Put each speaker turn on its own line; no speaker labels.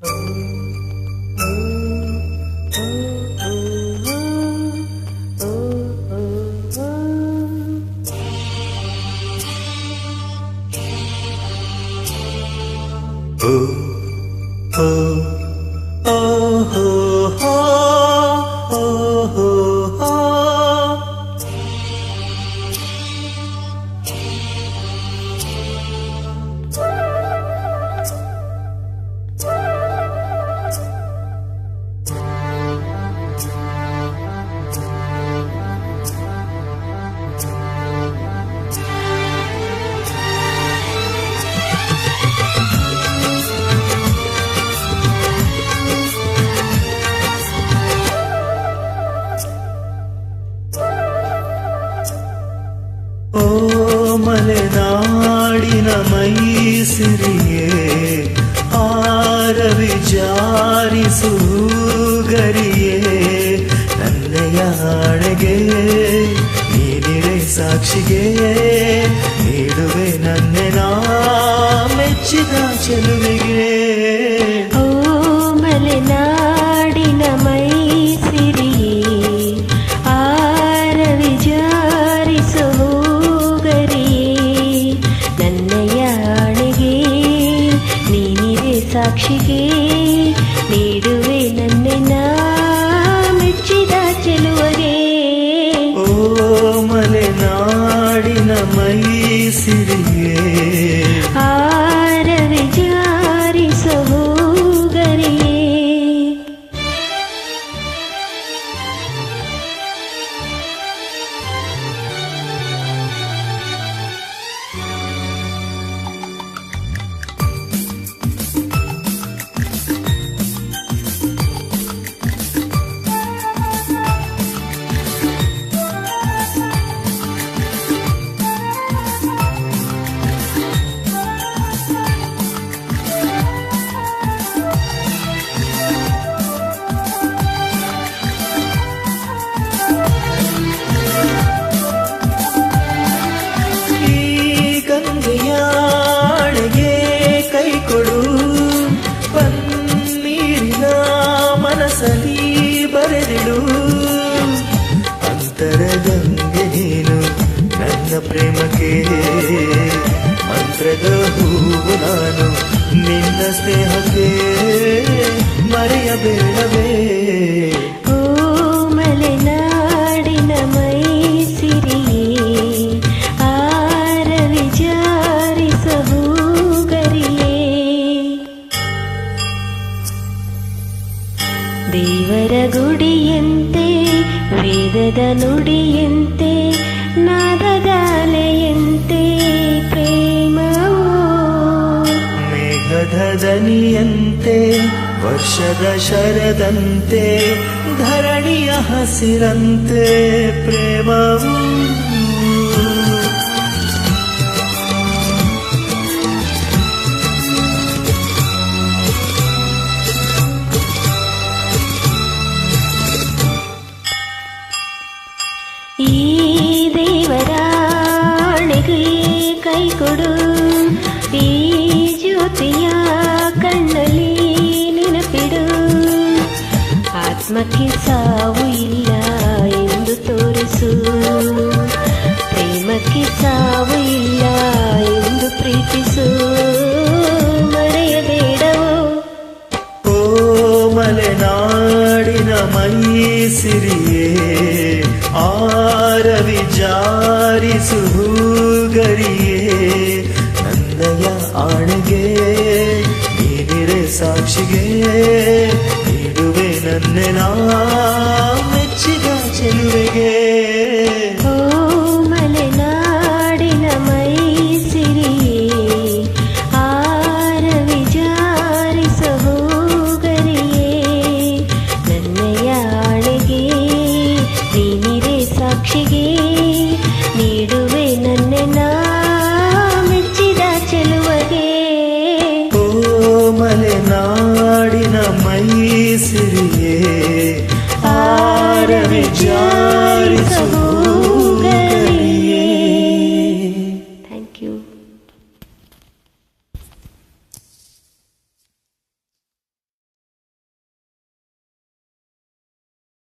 ಓ ಮಲೆನಾಡಿನ ಮೈಸಿರಿಯೇ ಆರವಿ ಜಾರಿಸು ಗರಿಯೇ ನನ್ನೆಯ ಹಾಡೆಗೆ ನೀನಿರೆ ಸಾಕ್ಷಿಗೆ ನೀಡುವೆ ನನ್ನೆನ ಮೆಚ್ಚಿದ ಚೆಲುವೆಗೆ.
ಓ ಮಲೆನಾಡಿನ ಮೈಸಿರಿಯೇ ಆರವಿ ಜಾರಿಸು ಸಾಕ್ಷಿಗೆ ನೀಡುವೆ ನನ್ನೆನ ಮೆಚ್ಚಿದ ಚೆಲುವಗೆ.
ಓ ಮಲೆನಾಡಿನ ಮೈಸಿರಿಯೇ
ಆರವಿ ಜಾರಿಸೋ ಗರಿಯೇ.
ಗಂಗೆಯಾಳೆಗೆ ಕೈ ಕೊಡು ಪನ್ನೀರಿನ ಮನಸಲಿ ಬರೆದಿಡು ಅಂತರಗಂಗೆ ನೀನು ನನ್ನ ಪ್ರೇಮಕ್ಕೆ ಮಂತ್ರದ ಹೂವು ನಾನು ನಿನ್ನ ಸ್ನೇಹಕ್ಕೆ ಮರೆಯಬೇಡವೇ.
ಓ ಮಲೆನಾಡಿನ ಮೈಸಿರಿಯೇ ದೇವರ ಗುಡಿಯಂತೆ ವೇದದ ನುಡಿಯಂತೆ ನಾದದ ಅಲೆಯಂತೆ ಪ್ರೇಮವು
ಮೇಘದ ದನಿಯಂತೆ ವರ್ಷದ ಶರದಂತೆ ಧರಣಿಯ ಹಸಿರಂತೆ ಪ್ರೇಮವು.
ಈ ದೇವರಾಣೆಗೆ ಕೈ ಕೊಡು ಈ ಜ್ಯೋತಿಯ ಕಣ್ಣಲ್ಲಿ ನೆನಪಿಡು ಆತ್ಮಕ್ಕೆ ಸಾವು ಇಲ್ಲ ಎಂದು ತೋರಿಸು ಪ್ರೇಮಕ್ಕೆ ಸಾವು ಇಲ್ಲ ಎಂದು ಪ್ರೀತಿಸು ಮರೆಯಬೇಡವೋ.
ಓ ಮಲೆನಾಡಿನ ಮೈಸಿರಿಯೇ ಆರವಿ ಜಾರಿಸು ಗರಿಯೇ ನನ್ನಯ ಆಣೆಗೆ ನೀನಿರೆ ಸಾಕ್ಷಿಗೆ ನೀಡುವೆ ನನ್ನೆನ ಮೆಚ್ಚಿದ ಚೆಲುವೆಗೆ.